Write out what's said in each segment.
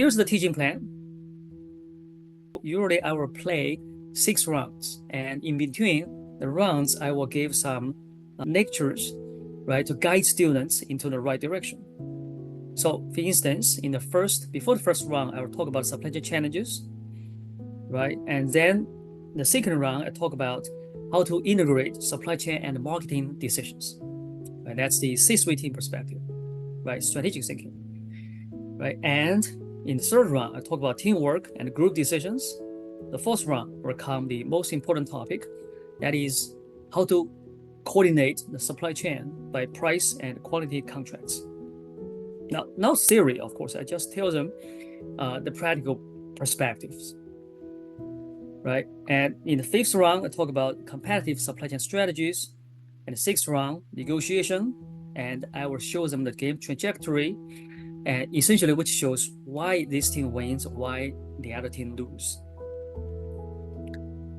Here's the teaching plan. Usually I will play 6 rounds, and in between the rounds, I will give some lectures, right, to guide students into the right direction. So, for instance, before the first round, I will talk about supply chain challenges, right, and then the second round, I talk about how to integrate supply chain and marketing decisions. Right, that's the C-suite team perspective, right, strategic thinking, right, and in the third round, I talk about teamwork and group decisions. The fourth round will come the most important topic, that is how to coordinate the supply chain by price and quality contracts. Now, no theory, of course. I just tell them the practical perspectives, right? And in the fifth round, I talk about competitive supply chain strategies. And the sixth round, negotiation, and I will show them the game trajectory, and essentially which shows why this team wins, why the other team loses.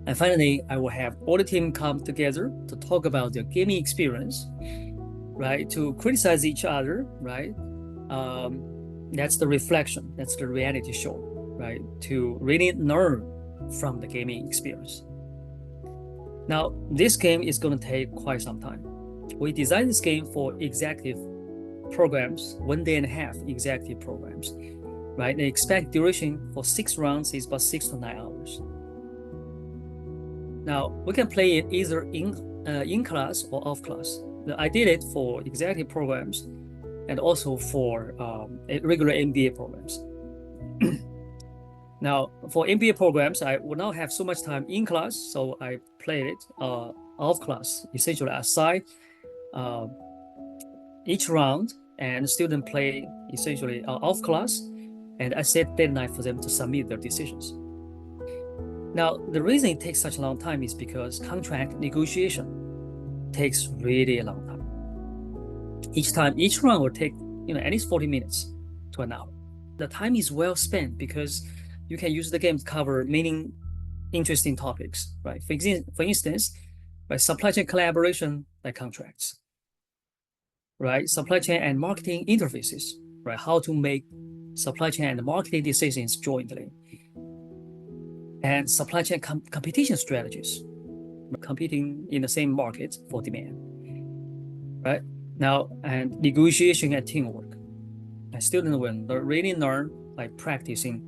And finally, I will have all the team come together to talk about their gaming experience, right? To criticize each other, right? That's the reflection, that's the reality show, right? To really learn from the gaming experience. Now, this game is going to take quite some time. We designed this game for executive programs, 1 day and a half executive programs, right? The expected duration for 6 rounds is about 6 to 9 hours. Now, we can play it either in class or off class. I did it for executive programs and also for regular MBA programs. Now, for MBA programs, I will not have so much time in class, so I played it off class. Essentially, I assign each round, and the student play essentially off class, and I set deadline for them to submit their decisions. Now, the reason it takes such a long time is because contract negotiation takes really a long time. Each round will take at least 40 minutes to an hour. The time is well spent because you can use the game to cover many interesting topics, right? For instance, by supply chain collaboration by contracts, right? Supply chain and marketing interfaces, right? How to make supply chain and marketing decisions jointly. And supply chain competition strategies, competing in the same market for demand, right? Now, and negotiation and teamwork. A student will really learn by practicing,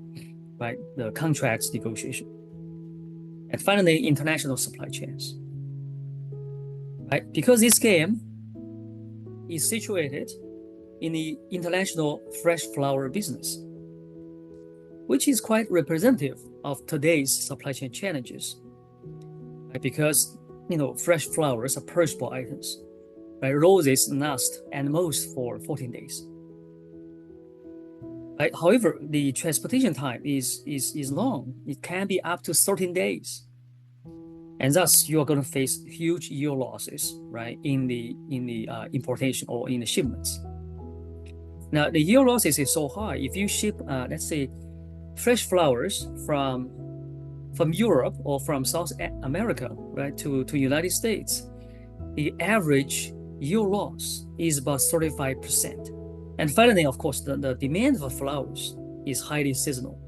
right, the contracts negotiation. And finally, international supply chains, right? Because this game is situated in the international fresh flower business, which is quite representative of today's supply chain challenges, right? Because fresh flowers are perishable items, right? Roses last at most for 14 days. Right? However, the transportation time is long. It can be up to 13 days, and thus you are going to face huge yield losses, right, in the importation or in the shipments. Now, the yield losses is so high. If you ship, let's say, fresh flowers from Europe or from South America, right, to United States, the average yield loss is about 35%. And finally, of course, the demand for flowers is highly seasonal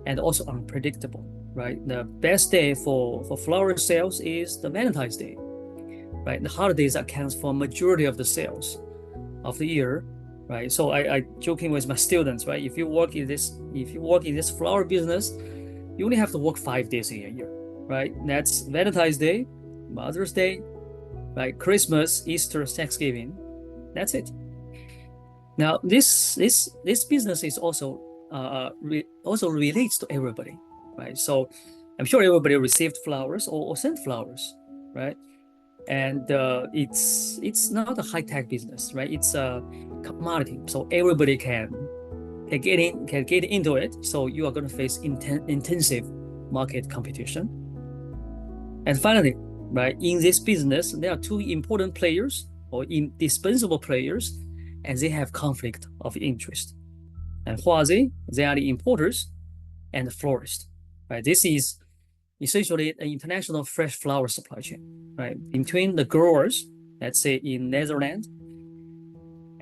and also unpredictable, right? The best day for flower sales is the Valentine's Day, right? The holidays accounts for majority of the sales of the year, right? So I joking with my students, right? If you work in this flower business, you only have to work 5 days in a year, right? That's Valentine's Day, Mother's Day, right? Christmas, Easter, Thanksgiving. That's it. Now, this business is also relates to everybody, right? So I'm sure everybody received flowers or sent flowers, right? And it's not a high-tech business, right? It's a commodity, so everybody can get into it. So you are going to face intensive market competition. And finally, right, in this business, there are 2 important players or indispensable players, and they have conflict of interest. And who are they? They are the importers and the florists, right? This is essentially an international fresh flower supply chain, right? Between the growers, let's say in Netherlands,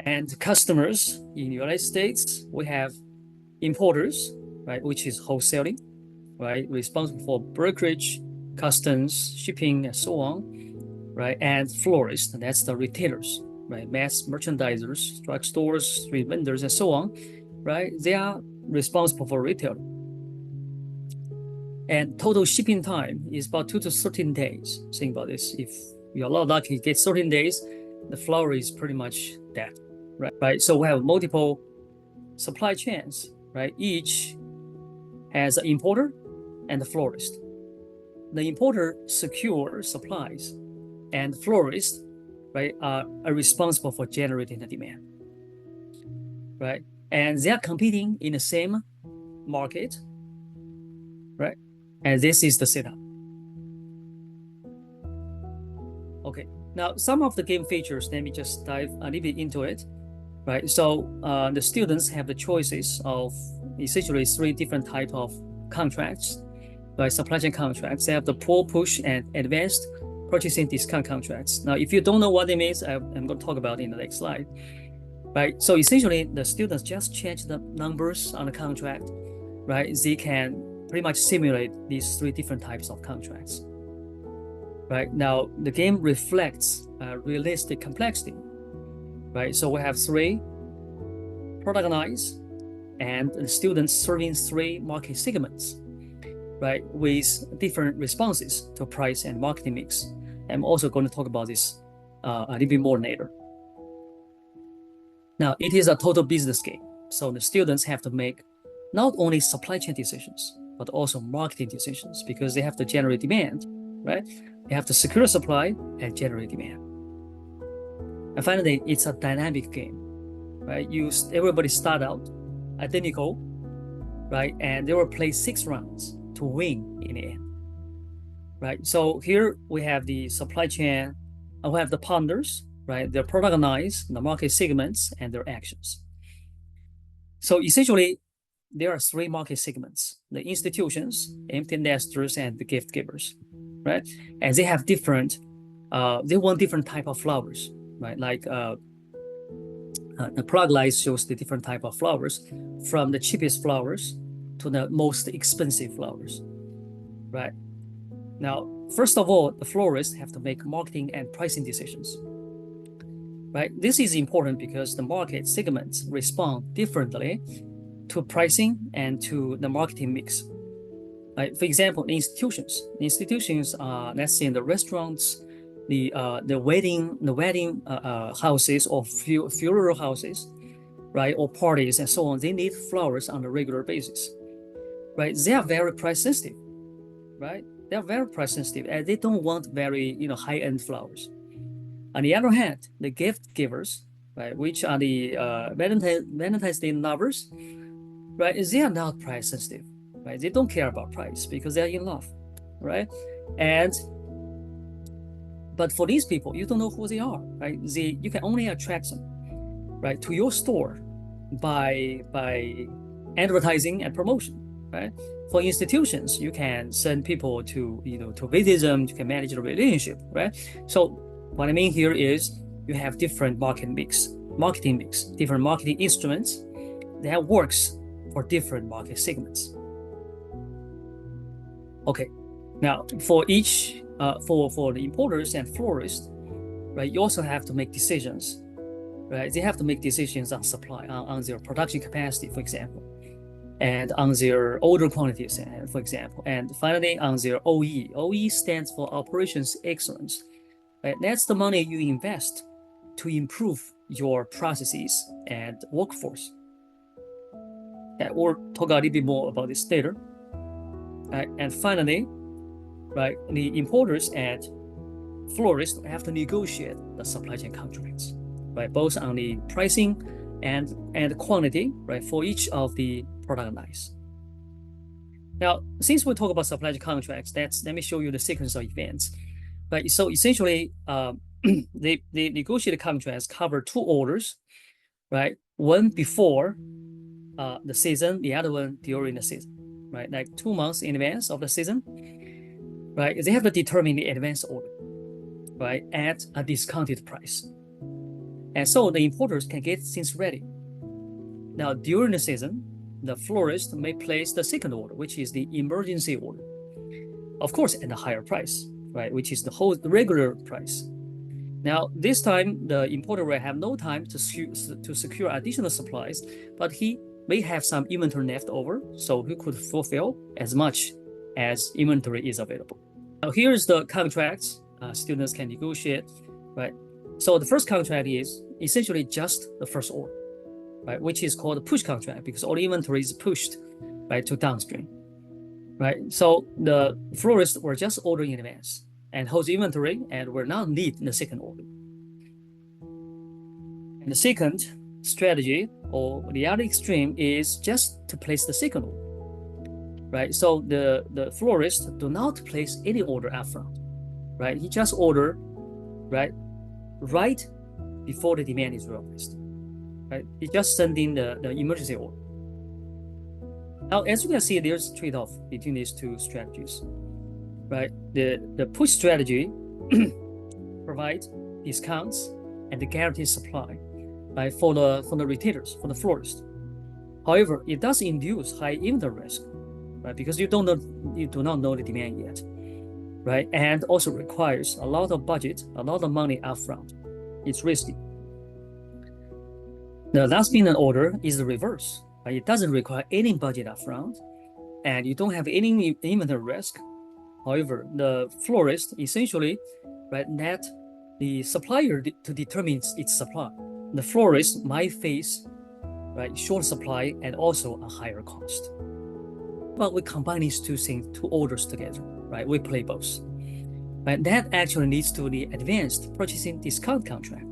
and customers in the United States, we have importers, right, which is wholesaling, right, responsible for brokerage, customs, shipping, and so on, right, and florists, and that's the retailers, right, mass merchandisers, drugstores, street vendors, and so on, right, they are responsible for retail. And total shipping time is about 2 to 13 days. Think about this. If you're not lucky, get 13 days, the flower is pretty much dead, right? So we have multiple supply chains, right? Each has an importer and a florist. The importer secures supplies, and the florist, right, are responsible for generating the demand, right? And they are competing in the same market, right? And this is the setup. Okay, now some of the game features, let me just dive a little bit into it, right? So the students have the choices of essentially 3 different types of contracts, right? Supply chain contracts. They have the pull, push, and advanced purchasing discount contracts. Now, if you don't know what it means, I'm going to talk about it in the next slide, right? So essentially, the students just change the numbers on the contract, right? They can pretty much simulate these 3 different types of contracts. Right now, the game reflects realistic complexity, right? So we have 3 product lines, and the students serving 3 market segments, right, with different responses to price and marketing mix. I'm also going to talk about this a little bit more later. Now, it is a total business game, so the students have to make not only supply chain decisions, but also marketing decisions, because they have to generate demand, right? They have to secure supply and generate demand. And finally, it's a dynamic game, right? Everybody start out identical, right? And they will play 6 rounds to win in the end, right? So here we have the supply chain, and we have the partners, right? Their product lines, the market segments, and their actions. So essentially, there are 3 market segments: the institutions, empty nesters, and the gift givers, right? And they have different, they want different type of flowers, right? Like the product line shows the different type of flowers, from the cheapest flowers to the most expensive flowers, right? Now, first of all, the florists have to make marketing and pricing decisions, right? This is important because the market segments respond differently to pricing and to the marketing mix. Right? For example, institutions, let's say in the restaurants, the wedding houses or funeral houses, right, or parties and so on. They need flowers on a regular basis, right? They are very price sensitive, right? They are very price sensitive, and they don't want very high-end flowers. On the other hand, the gift givers, right, which are the Valentine's Day lovers, right, they are not price sensitive, right? They don't care about price because they're in love, right? But for these people, you don't know who they are, right? You can only attract them, right, to your store by advertising and promotion, right? For institutions, you can send people to visit them. You can manage the relationship, right? So what I mean here is you have different marketing mix, different marketing instruments that works for different market segments. Okay, now for each for the importers and florists, right, you also have to make decisions, right? They have to make decisions on supply, on their production capacity, for example, and on their order quantities, for example, and finally on their OE. OE stands for operations excellence, right? That's the money you invest to improve your processes and workforce. We'll talk a little bit more about this later. Right? And finally, right, the importers and florists have to negotiate the supply chain contracts, right, both on the pricing and quantity, right, for each of the product lines. Now, since we talk about supply chain contracts, let me show you the sequence of events. Right, so essentially, the negotiated contracts cover 2 orders, right? One before the season, the other one during the season, right? Like 2 months in advance of the season, right? They have to determine the advance order, right, at a discounted price. And so the importers can get things ready. Now, during the season, the florist may place the second order, which is the emergency order, of course, at a higher price, right, which is the regular price. Now, this time, the importer will have no time to secure additional supplies, but he may have some inventory left over, so he could fulfill as much as inventory is available. Now, here's the contracts students can negotiate, right? So the first contract is essentially just the first order, right, which is called a push contract because all the inventory is pushed, right, to downstream, right? So the florist will just order in advance and holds inventory and will not need the second order. And the second strategy, or the other extreme, is just to place the second order, right? So the florist do not place any order upfront, right? He just order, right before the demand is realized, right? He just send in the emergency order. Now, as you can see, there's a trade-off between these two strategies, right? The push strategy provides discounts and the guaranteed supply, right, for the retailers, for the florist. However, it does induce high inventory risk, right? Because you do not know the demand yet, right? And also requires a lot of budget, a lot of money upfront. It's risky. The last minute order is the reverse, right? It doesn't require any budget upfront, and you don't have any inventory risk. However, the florist essentially, right, let the supplier to determine its supply. The florist might face, right, short supply and also a higher cost. But we combine these two orders together, right? We play both. Right? That actually leads to the advanced purchasing discount contract,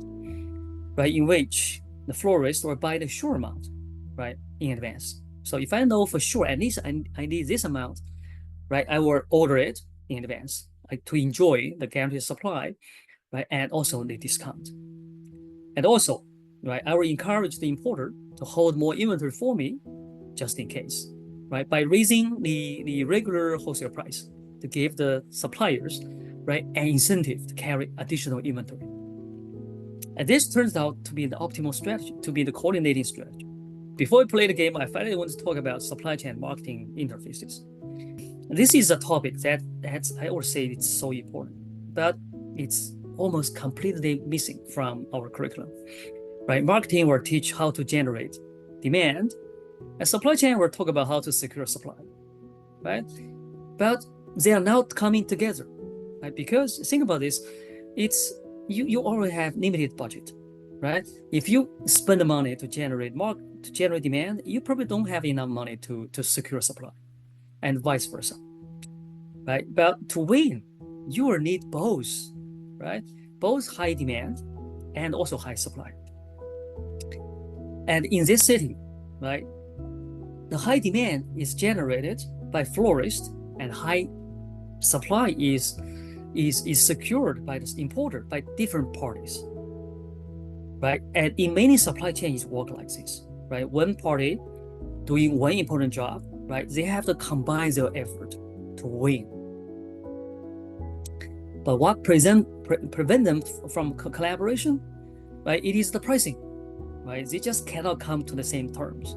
right, in which the florist will buy the sure amount, right, in advance. So if I know for sure at least I need this amount, right, I will order it in advance, like, to enjoy the guaranteed supply, right, and also the discount. And also, right, I will encourage the importer to hold more inventory for me, just in case, right, by raising the regular wholesale price to give the suppliers, right, an incentive to carry additional inventory. And this turns out to be the optimal strategy, to be the coordinating strategy. Before we play the game, I finally want to talk about supply chain marketing interfaces. This is a topic that I would say it's so important, but it's almost completely missing from our curriculum, right? Marketing will teach how to generate demand, and supply chain will talk about how to secure supply, right? But they are not coming together, right? Because think about this, it's you already have limited budget, right? If you spend the money to generate demand, you probably don't have enough money to secure supply, and vice versa, right? But to win, you will need both, right? Both high demand and also high supply. And in this setting, right, the high demand is generated by florists and high supply is secured by the importer, by different parties, right? And in many supply chains work like this, right? One party doing one important job, right? They have to combine their effort to win. But what prevent them from collaboration, right? It is the pricing, right? They just cannot come to the same terms,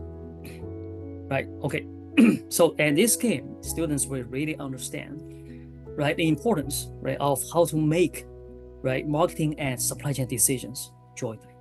right? Okay, so in this game, students will really understand, right, the importance, right, of how to make, right, marketing and supply chain decisions jointly.